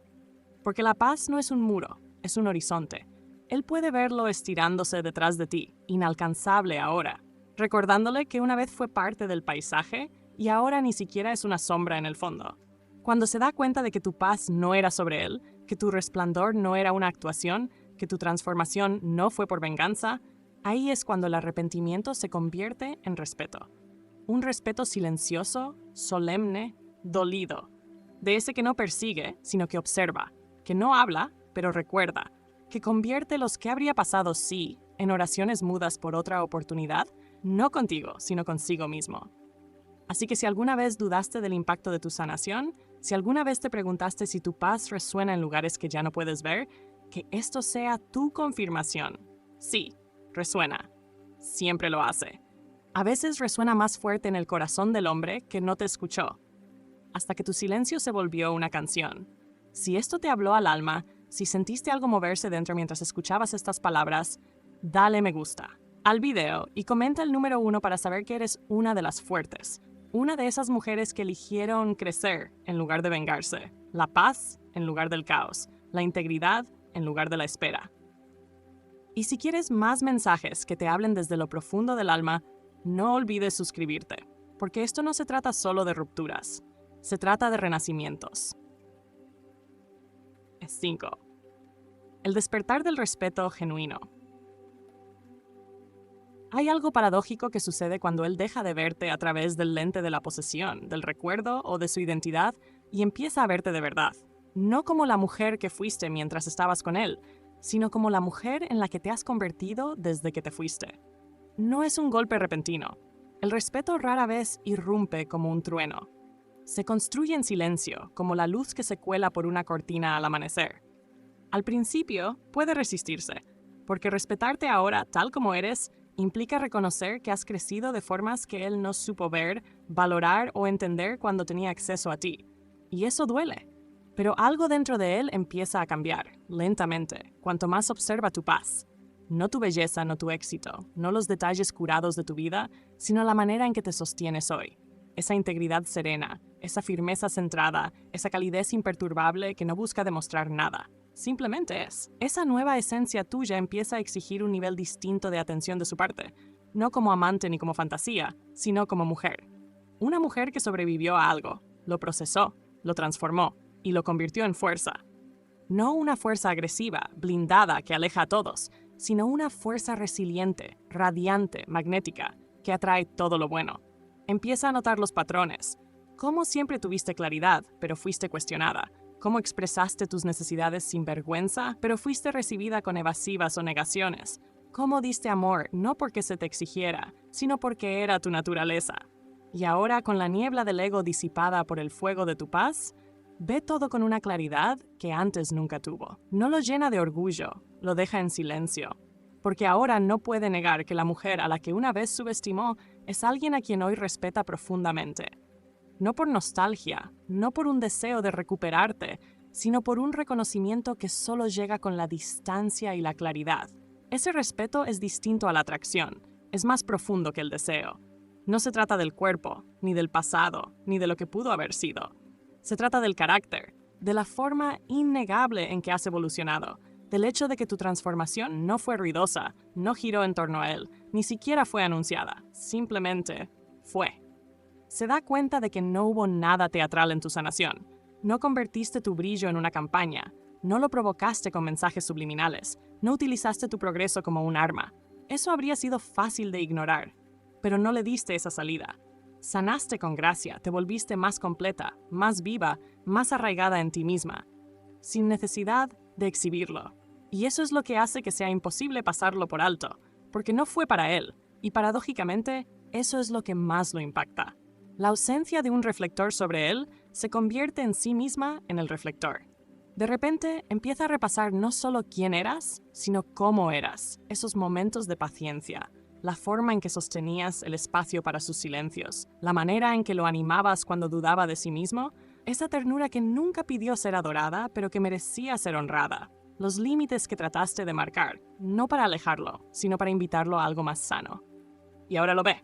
Porque la paz no es un muro, es un horizonte. Él puede verlo estirándose detrás de ti, inalcanzable ahora, recordándole que una vez fue parte del paisaje y ahora ni siquiera es una sombra en el fondo. Cuando se da cuenta de que tu paz no era sobre él, que tu resplandor no era una actuación, que tu transformación no fue por venganza, ahí es cuando el arrepentimiento se convierte en respeto. Un respeto silencioso, solemne, dolido, de ese que no persigue, sino que observa, que no habla, pero recuerda, que convierte los que habría pasado sí en oraciones mudas por otra oportunidad, no contigo, sino consigo mismo. Así que si alguna vez dudaste del impacto de tu sanación, si alguna vez te preguntaste si tu paz resuena en lugares que ya no puedes ver, que esto sea tu confirmación. Sí, resuena. Siempre lo hace. A veces resuena más fuerte en el corazón del hombre que no te escuchó, hasta que tu silencio se volvió una canción. Si esto te habló al alma, si sentiste algo moverse dentro mientras escuchabas estas palabras, dale me gusta al video y comenta el número 1 para saber que eres una de las fuertes, una de esas mujeres que eligieron crecer en lugar de vengarse, la paz en lugar del caos, la integridad en lugar de la espera. Y si quieres más mensajes que te hablen desde lo profundo del alma, no olvides suscribirte, porque esto no se trata solo de rupturas, se trata de renacimientos. 5. El despertar del respeto genuino. Hay algo paradójico que sucede cuando él deja de verte a través del lente de la posesión, del recuerdo o de su identidad y empieza a verte de verdad. No como la mujer que fuiste mientras estabas con él, sino como la mujer en la que te has convertido desde que te fuiste. No es un golpe repentino. El respeto rara vez irrumpe como un trueno. Se construye en silencio, como la luz que se cuela por una cortina al amanecer. Al principio puede resistirse, porque respetarte ahora tal como eres implica reconocer que has crecido de formas que él no supo ver, valorar o entender cuando tenía acceso a ti. Y eso duele. Pero algo dentro de él empieza a cambiar, lentamente, cuanto más observa tu paz. No tu belleza, no tu éxito, no los detalles curados de tu vida, sino la manera en que te sostienes hoy. Esa integridad serena, esa firmeza centrada, esa calidez imperturbable que no busca demostrar nada. Simplemente es. Esa nueva esencia tuya empieza a exigir un nivel distinto de atención de su parte, no como amante ni como fantasía, sino como mujer. Una mujer que sobrevivió a algo, lo procesó, lo transformó y lo convirtió en fuerza. No una fuerza agresiva, blindada, que aleja a todos, sino una fuerza resiliente, radiante, magnética, que atrae todo lo bueno. Empieza a notar los patrones. Cómo siempre tuviste claridad, pero fuiste cuestionada. Cómo expresaste tus necesidades sin vergüenza, pero fuiste recibida con evasivas o negaciones. Cómo diste amor no porque se te exigiera, sino porque era tu naturaleza. Y ahora, con la niebla del ego disipada por el fuego de tu paz, ve todo con una claridad que antes nunca tuvo. No lo llena de orgullo, lo deja en silencio. Porque ahora no puede negar que la mujer a la que una vez subestimó es alguien a quien hoy respeta profundamente. No por nostalgia, no por un deseo de recuperarte, sino por un reconocimiento que solo llega con la distancia y la claridad. Ese respeto es distinto a la atracción, es más profundo que el deseo. No se trata del cuerpo, ni del pasado, ni de lo que pudo haber sido. Se trata del carácter, de la forma innegable en que has evolucionado, del hecho de que tu transformación no fue ruidosa, no giró en torno a él, ni siquiera fue anunciada, simplemente fue. Se da cuenta de que no hubo nada teatral en tu sanación. No convertiste tu brillo en una campaña, no lo provocaste con mensajes subliminales, no utilizaste tu progreso como un arma. Eso habría sido fácil de ignorar, pero no le diste esa salida. Sanaste con gracia, te volviste más completa, más viva, más arraigada en ti misma, sin necesidad de exhibirlo. Y eso es lo que hace que sea imposible pasarlo por alto, porque no fue para él, y paradójicamente, eso es lo que más lo impacta. La ausencia de un reflector sobre él se convierte en sí misma en el reflector. De repente, empieza a repasar no solo quién eras, sino cómo eras, esos momentos de paciencia, la forma en que sostenías el espacio para sus silencios, la manera en que lo animabas cuando dudaba de sí mismo, esa ternura que nunca pidió ser adorada, pero que merecía ser honrada, los límites que trataste de marcar, no para alejarlo, sino para invitarlo a algo más sano. Y ahora lo ve.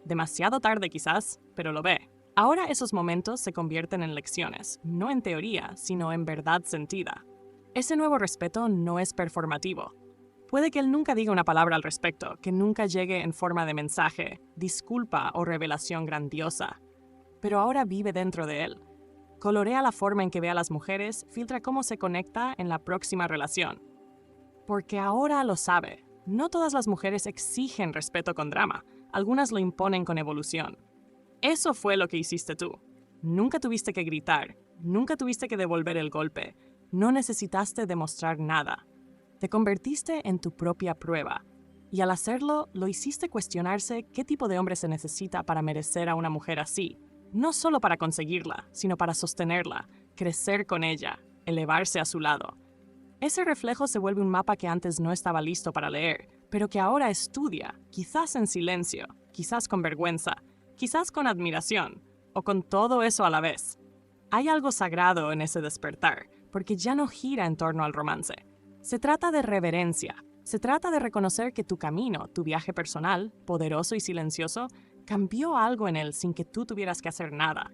Demasiado tarde quizás, pero lo ve. Ahora esos momentos se convierten en lecciones, no en teoría, sino en verdad sentida. Ese nuevo respeto no es performativo. Puede que él nunca diga una palabra al respecto, que nunca llegue en forma de mensaje, disculpa o revelación grandiosa. Pero ahora vive dentro de él. Colorea la forma en que ve a las mujeres, filtra cómo se conecta en la próxima relación. Porque ahora lo sabe. No todas las mujeres exigen respeto con drama, algunas lo imponen con evolución. Eso fue lo que hiciste tú. Nunca tuviste que gritar, nunca tuviste que devolver el golpe, no necesitaste demostrar nada. Te convertiste en tu propia prueba, y al hacerlo, lo hiciste cuestionarse qué tipo de hombre se necesita para merecer a una mujer así. No solo para conseguirla, sino para sostenerla, crecer con ella, elevarse a su lado. Ese reflejo se vuelve un mapa que antes no estaba listo para leer, pero que ahora estudia, quizás en silencio, quizás con vergüenza, quizás con admiración, o con todo eso a la vez. Hay algo sagrado en ese despertar, porque ya no gira en torno al romance. Se trata de reverencia, se trata de reconocer que tu camino, tu viaje personal, poderoso y silencioso, cambió algo en él sin que tú tuvieras que hacer nada.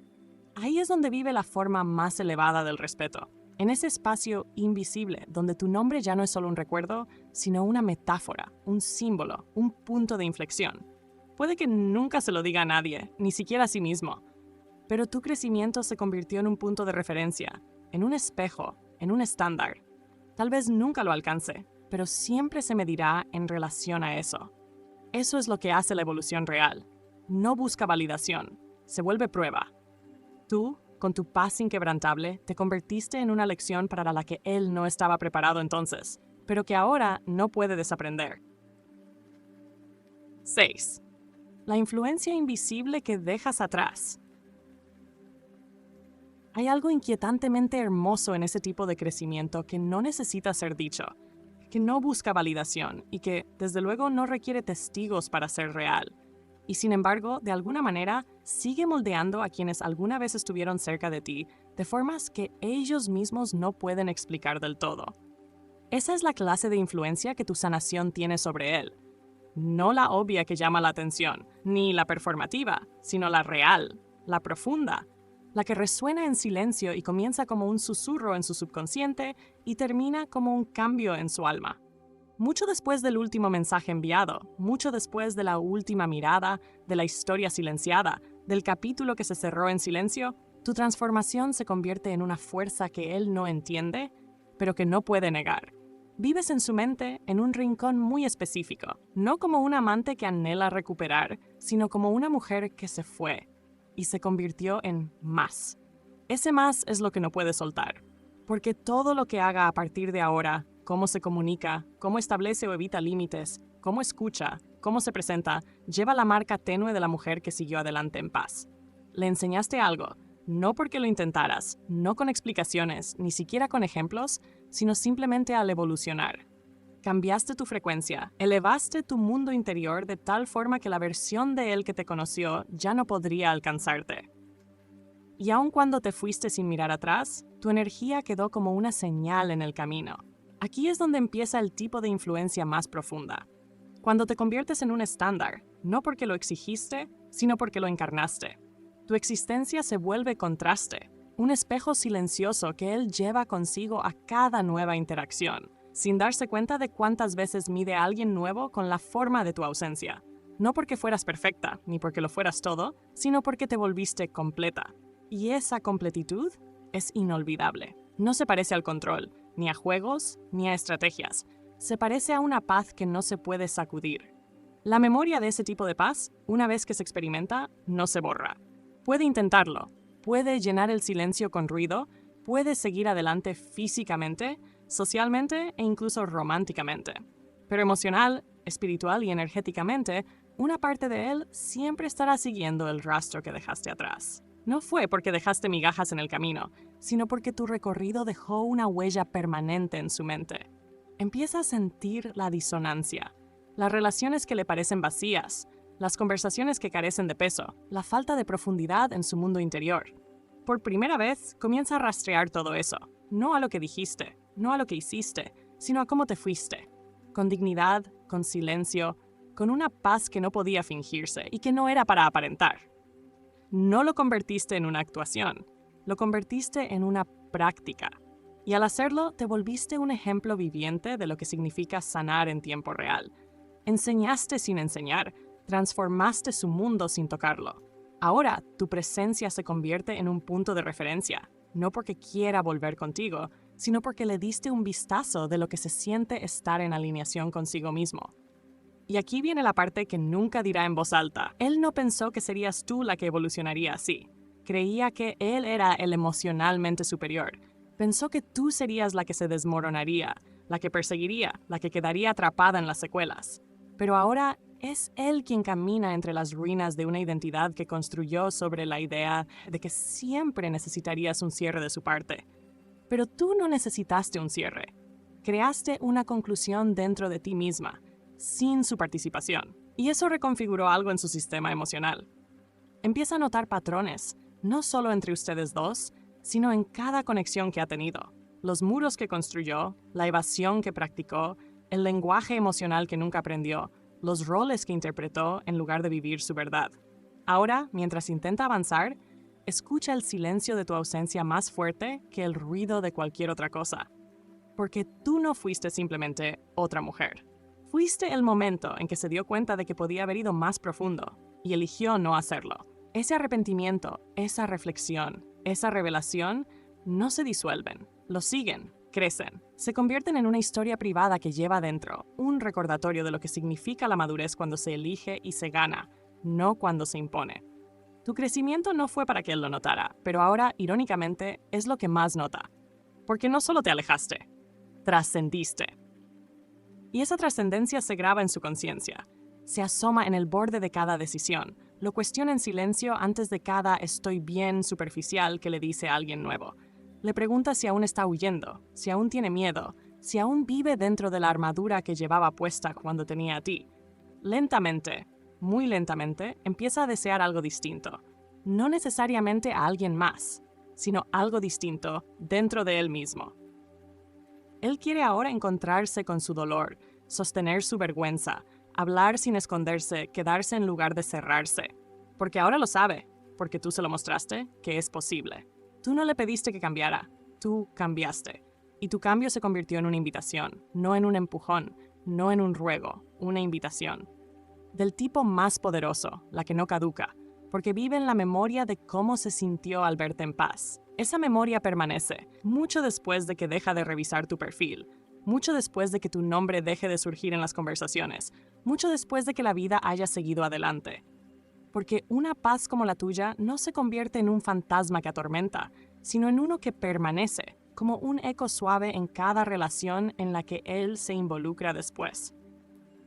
Ahí es donde vive la forma más elevada del respeto, en ese espacio invisible donde tu nombre ya no es solo un recuerdo, sino una metáfora, un símbolo, un punto de inflexión. Puede que nunca se lo diga a nadie, ni siquiera a sí mismo, pero tu crecimiento se convirtió en un punto de referencia, en un espejo, en un estándar. Tal vez nunca lo alcance, pero siempre se medirá en relación a eso. Eso es lo que hace la evolución real. No busca validación, se vuelve prueba. Tú, con tu paz inquebrantable, te convertiste en una lección para la que él no estaba preparado entonces, pero que ahora no puede desaprender. 6. La influencia invisible que dejas atrás. Hay algo inquietantemente hermoso en ese tipo de crecimiento que no necesita ser dicho, que no busca validación y que, desde luego, no requiere testigos para ser real. Y sin embargo, de alguna manera, sigue moldeando a quienes alguna vez estuvieron cerca de ti de formas que ellos mismos no pueden explicar del todo. Esa es la clase de influencia que tu sanación tiene sobre él. No la obvia que llama la atención, ni la performativa, sino la real, la profunda, la que resuena en silencio y comienza como un susurro en su subconsciente y termina como un cambio en su alma. Mucho después del último mensaje enviado, mucho después de la última mirada, de la historia silenciada, del capítulo que se cerró en silencio, tu transformación se convierte en una fuerza que él no entiende, pero que no puede negar. Vives en su mente en un rincón muy específico, no como un amante que anhela recuperar, sino como una mujer que se fue y se convirtió en más. Ese más es lo que no puede soltar, porque todo lo que haga a partir de ahora, cómo se comunica, cómo establece o evita límites, cómo escucha, cómo se presenta, lleva la marca tenue de la mujer que siguió adelante en paz. Le enseñaste algo, no porque lo intentaras, no con explicaciones, ni siquiera con ejemplos, sino simplemente al evolucionar. Cambiaste tu frecuencia, elevaste tu mundo interior de tal forma que la versión de él que te conoció ya no podría alcanzarte. Y aun cuando te fuiste sin mirar atrás, tu energía quedó como una señal en el camino. Aquí es donde empieza el tipo de influencia más profunda. Cuando te conviertes en un estándar, no porque lo exigiste, sino porque lo encarnaste. Tu existencia se vuelve contraste, un espejo silencioso que él lleva consigo a cada nueva interacción, sin darse cuenta de cuántas veces mide a alguien nuevo con la forma de tu ausencia. No porque fueras perfecta, ni porque lo fueras todo, sino porque te volviste completa. Y esa completitud es inolvidable. No se parece al control, ni a juegos, ni a estrategias. Se parece a una paz que no se puede sacudir. La memoria de ese tipo de paz, una vez que se experimenta, no se borra. Puede intentarlo, puede llenar el silencio con ruido, puede seguir adelante físicamente, socialmente e incluso románticamente. Pero emocional, espiritual y energéticamente, una parte de él siempre estará siguiendo el rastro que dejaste atrás. No fue porque dejaste migajas en el camino, sino porque tu recorrido dejó una huella permanente en su mente. Empieza a sentir la disonancia, las relaciones que le parecen vacías, las conversaciones que carecen de peso, la falta de profundidad en su mundo interior. Por primera vez, comienza a rastrear todo eso, no a lo que dijiste, no a lo que hiciste, sino a cómo te fuiste. Con dignidad, con silencio, con una paz que no podía fingirse y que no era para aparentar. No lo convertiste en una actuación, lo convertiste en una práctica. Y al hacerlo, te volviste un ejemplo viviente de lo que significa sanar en tiempo real. Enseñaste sin enseñar, transformaste su mundo sin tocarlo. Ahora, tu presencia se convierte en un punto de referencia, no porque quiera volver contigo, sino porque le diste un vistazo de lo que se siente estar en alineación consigo mismo. Y aquí viene la parte que nunca dirá en voz alta. Él no pensó que serías tú la que evolucionaría así. Creía que él era el emocionalmente superior. Pensó que tú serías la que se desmoronaría, la que perseguiría, la que quedaría atrapada en las secuelas. Pero ahora es él quien camina entre las ruinas de una identidad que construyó sobre la idea de que siempre necesitarías un cierre de su parte. Pero tú no necesitaste un cierre. Creaste una conclusión dentro de ti misma, sin su participación. Y eso reconfiguró algo en su sistema emocional. Empieza a notar patrones, no solo entre ustedes dos, sino en cada conexión que ha tenido. Los muros que construyó, la evasión que practicó, el lenguaje emocional que nunca aprendió, los roles que interpretó en lugar de vivir su verdad. Ahora, mientras intenta avanzar, escucha el silencio de tu ausencia más fuerte que el ruido de cualquier otra cosa. Porque tú no fuiste simplemente otra mujer. Fuiste el momento en que se dio cuenta de que podía haber ido más profundo y eligió no hacerlo. Ese arrepentimiento, esa reflexión, esa revelación no se disuelven, lo siguen, crecen. Se convierten en una historia privada que lleva dentro, un recordatorio de lo que significa la madurez cuando se elige y se gana, no cuando se impone. Tu crecimiento no fue para que él lo notara, pero ahora, irónicamente, es lo que más nota. Porque no solo te alejaste, trascendiste. Y esa trascendencia se graba en su conciencia. Se asoma en el borde de cada decisión. Lo cuestiona en silencio antes de cada estoy bien superficial que le dice a alguien nuevo. Le pregunta si aún está huyendo, si aún tiene miedo, si aún vive dentro de la armadura que llevaba puesta cuando tenía a ti. Lentamente, muy lentamente, empieza a desear algo distinto. No necesariamente a alguien más, sino algo distinto dentro de él mismo. Él quiere ahora encontrarse con su dolor, sostener su vergüenza, hablar sin esconderse, quedarse en lugar de cerrarse. Porque ahora lo sabe, porque tú se lo mostraste, que es posible. Tú no le pediste que cambiara, tú cambiaste. Y tu cambio se convirtió en una invitación, no en un empujón, no en un ruego, una invitación. Del tipo más poderoso, la que no caduca, porque vive en la memoria de cómo se sintió al verte en paz. Esa memoria permanece, mucho después de que deja de revisar tu perfil, mucho después de que tu nombre deje de surgir en las conversaciones, mucho después de que la vida haya seguido adelante. Porque una paz como la tuya no se convierte en un fantasma que atormenta, sino en uno que permanece, como un eco suave en cada relación en la que él se involucra después.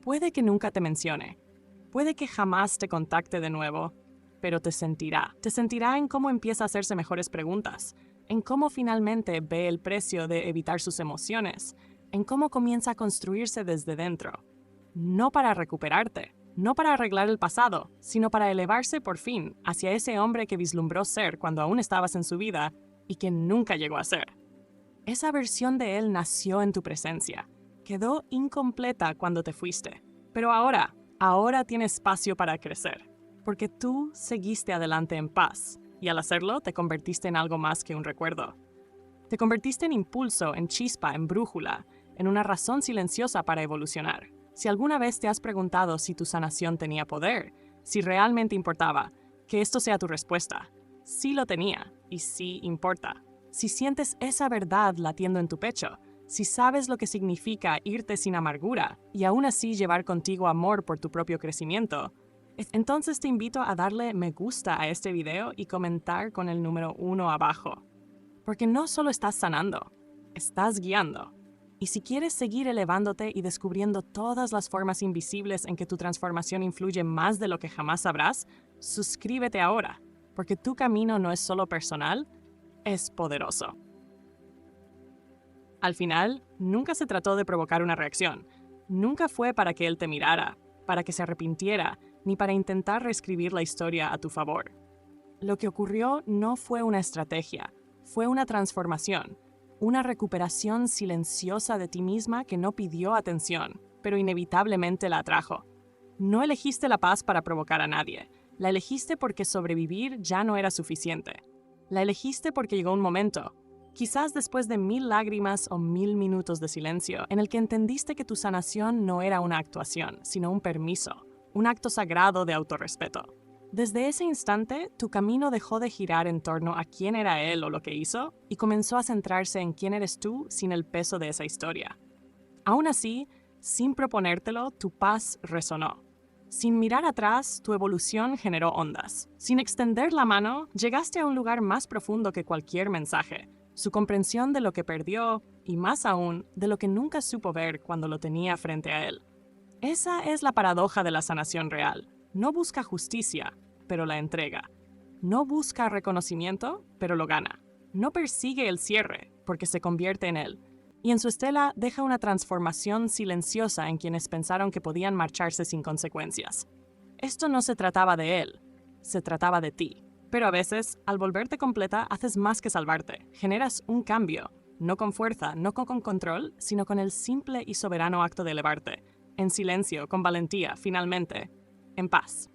Puede que nunca te mencione, puede que jamás te contacte de nuevo, pero te sentirá en cómo empieza a hacerse mejores preguntas, en cómo finalmente ve el precio de evitar sus emociones, en cómo comienza a construirse desde dentro. No para recuperarte, no para arreglar el pasado, sino para elevarse por fin hacia ese hombre que vislumbró ser cuando aún estabas en su vida y que nunca llegó a ser. Esa versión de él nació en tu presencia, quedó incompleta cuando te fuiste, pero ahora tiene espacio para crecer, porque tú seguiste adelante en paz, y al hacerlo te convertiste en algo más que un recuerdo. Te convertiste en impulso, en chispa, en brújula, en una razón silenciosa para evolucionar. Si alguna vez te has preguntado si tu sanación tenía poder, si realmente importaba, que esto sea tu respuesta. Sí lo tenía, y sí importa. Si sientes esa verdad latiendo en tu pecho, si sabes lo que significa irte sin amargura y aún así llevar contigo amor por tu propio crecimiento, entonces te invito a darle me gusta a este video y comentar con el número 1 abajo. Porque no solo estás sanando, estás guiando. Y si quieres seguir elevándote y descubriendo todas las formas invisibles en que tu transformación influye más de lo que jamás sabrás, suscríbete ahora, porque tu camino no es solo personal, es poderoso. Al final, nunca se trató de provocar una reacción. Nunca fue para que él te mirara, para que se arrepintiera, ni para intentar reescribir la historia a tu favor. Lo que ocurrió no fue una estrategia, fue una transformación, una recuperación silenciosa de ti misma que no pidió atención, pero inevitablemente la atrajo. No elegiste la paz para provocar a nadie, la elegiste porque sobrevivir ya no era suficiente. La elegiste porque llegó un momento, quizás después de 1000 lágrimas o 1000 minutos de silencio, en el que entendiste que tu sanación no era una actuación, sino un permiso, un acto sagrado de autorrespeto. Desde ese instante, tu camino dejó de girar en torno a quién era él o lo que hizo y comenzó a centrarse en quién eres tú sin el peso de esa historia. Aún así, sin proponértelo, tu paz resonó. Sin mirar atrás, tu evolución generó ondas. Sin extender la mano, llegaste a un lugar más profundo que cualquier mensaje, su comprensión de lo que perdió y, más aún, de lo que nunca supo ver cuando lo tenía frente a él. Esa es la paradoja de la sanación real. No busca justicia, pero la entrega. No busca reconocimiento, pero lo gana. No persigue el cierre, porque se convierte en él. Y en su estela deja una transformación silenciosa en quienes pensaron que podían marcharse sin consecuencias. Esto no se trataba de él, se trataba de ti. Pero a veces, al volverte completa, haces más que salvarte. Generas un cambio, no con fuerza, no con control, sino con el simple y soberano acto de elevarte. En silencio, con valentía, finalmente, en paz.